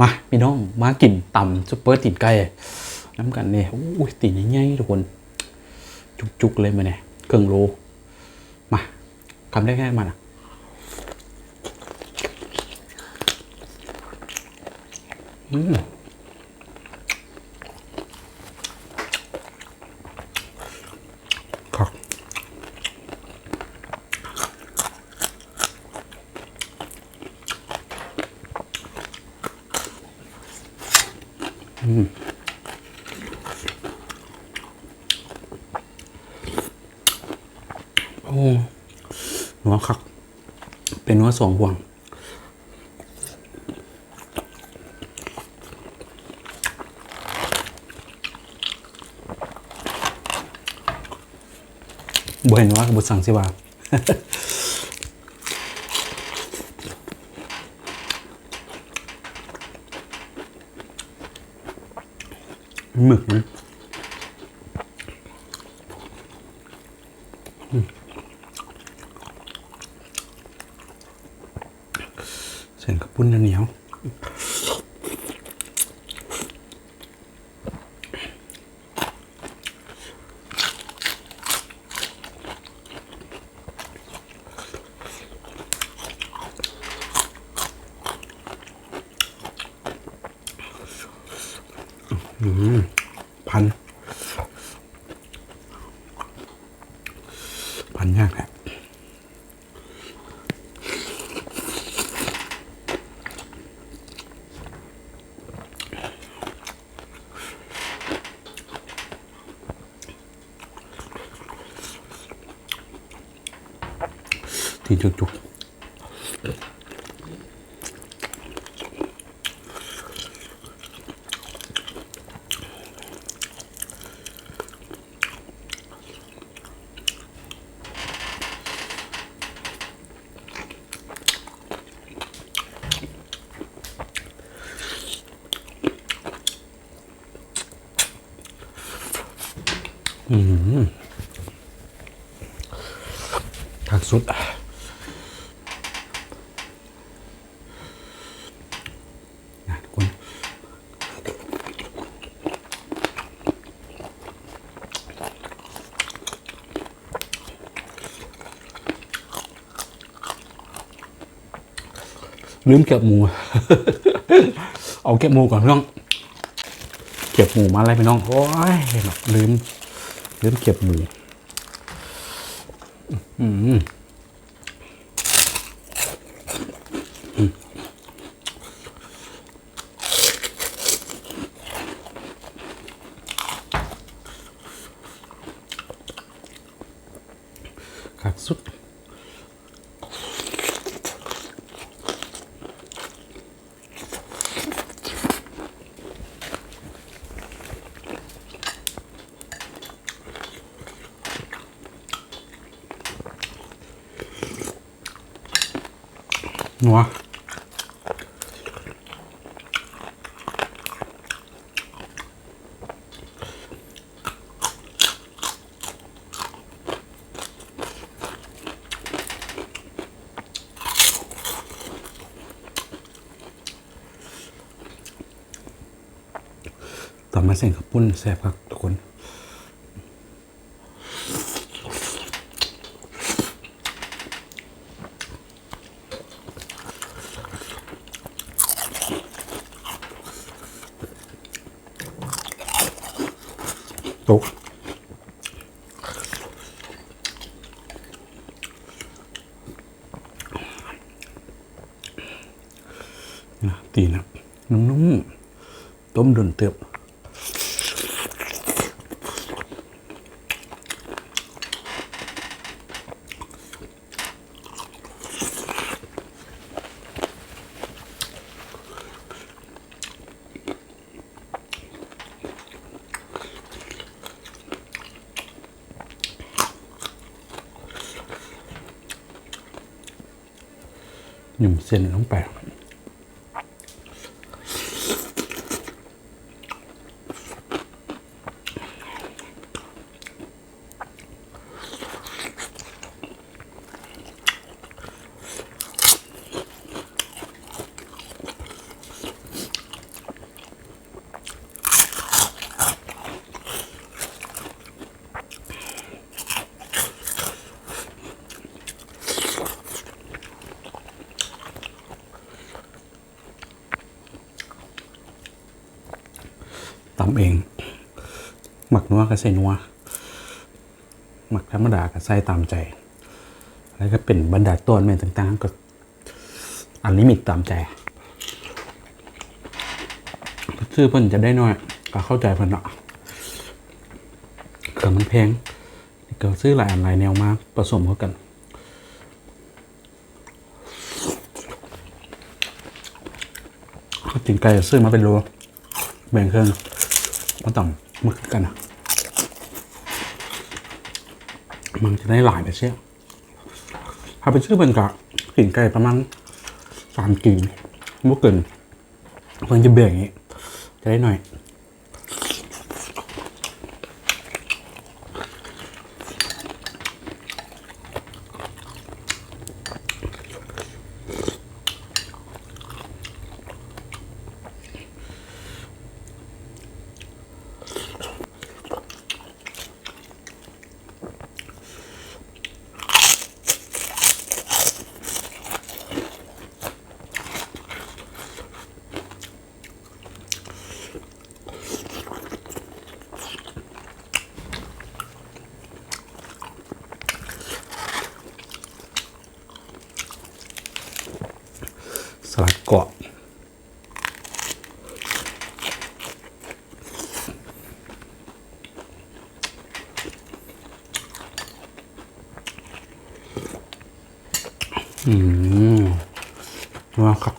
มาพี่น้องมากินตำซุปเปอร์ตีนไก่น้ำกันเนี่ยโอ้ยตีนใหญ่ๆทุกคนจุกๆเลยมาเนี่ยครึ่งโลมาคำได้แค่มันอ่ะครับโอ้หนัวคักเป็นนัวสองห่วงบ่เห็นว่าบุษสังสิว่าหมึกมันเส้นกระปุ้นเหนียวพันยากแหละที่จุกทักสุดนะทุกคนลืมเก็บหมู เอาเก็บหมูก่อนพี่น้องเก็บหมูมาอะไรพี่น้องโอ้ยลืมเก็บหมูขาดสุดนัวต่อมาเส้นข้าวปุ้นแซ่บครับทุกคนตกตีนะนุ่มๆต้มด่วนเติบหนึ่งเส้นลงไป ตำเองหมักนัวก็ใส่นัวหมักธรรมดาก็ใส่ตามใจแล้วก็เป็นบรรดาต้นเมนต่างๆก็อันลิมิตตามใจซื้อเพิ่นจะได้น้อยก็เข้าใจเพิ่นเนาะเครื่องมันแพงก็ซื้อหลายอันหลายแนวมาผสมเข้ากันตีนไก่ซื้อมาเป็นโลแบ่งเครื่องมาต่ำมากันนะมันจะได้หลายไปเชี่ยถ้าไปซื้อเป็นกะตีนไก่ประมาณ3 กิโลไม่เกินเพิ่งจะแบ่งอย่างนี้จะได้หน่อยสลัดเกาะว้าวครับ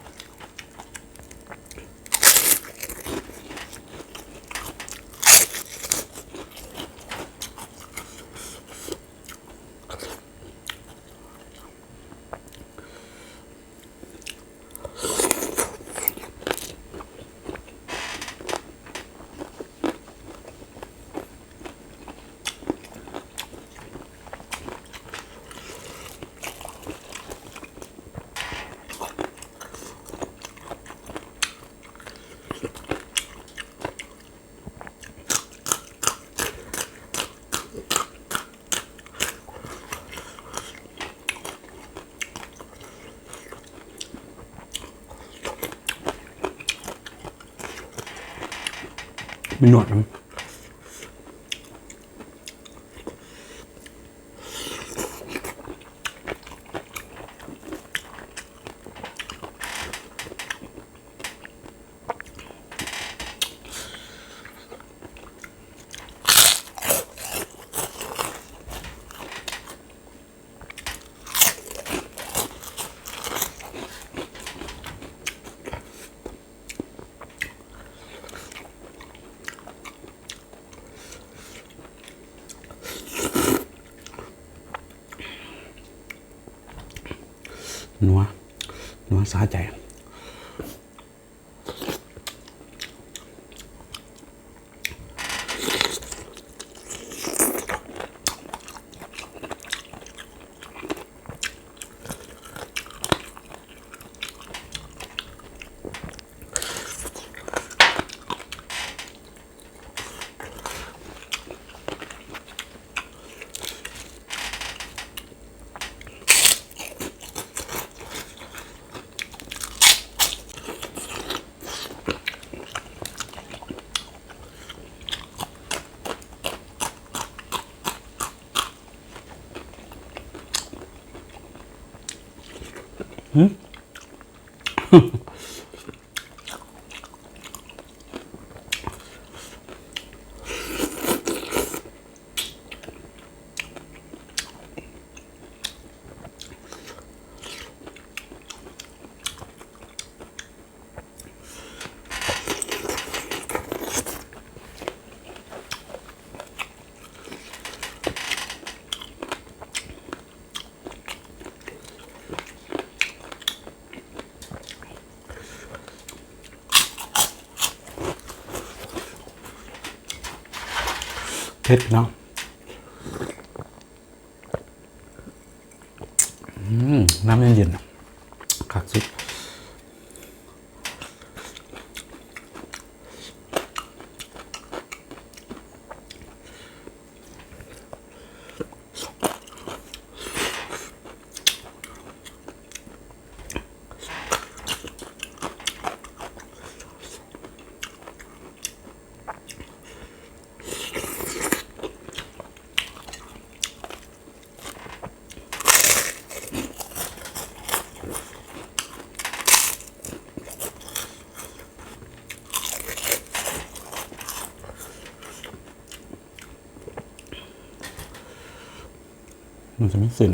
มีหนวดนะนัวสาใจเผ็ดเนาะน้ำเย็นๆคักสุด มันจะไม่เส้น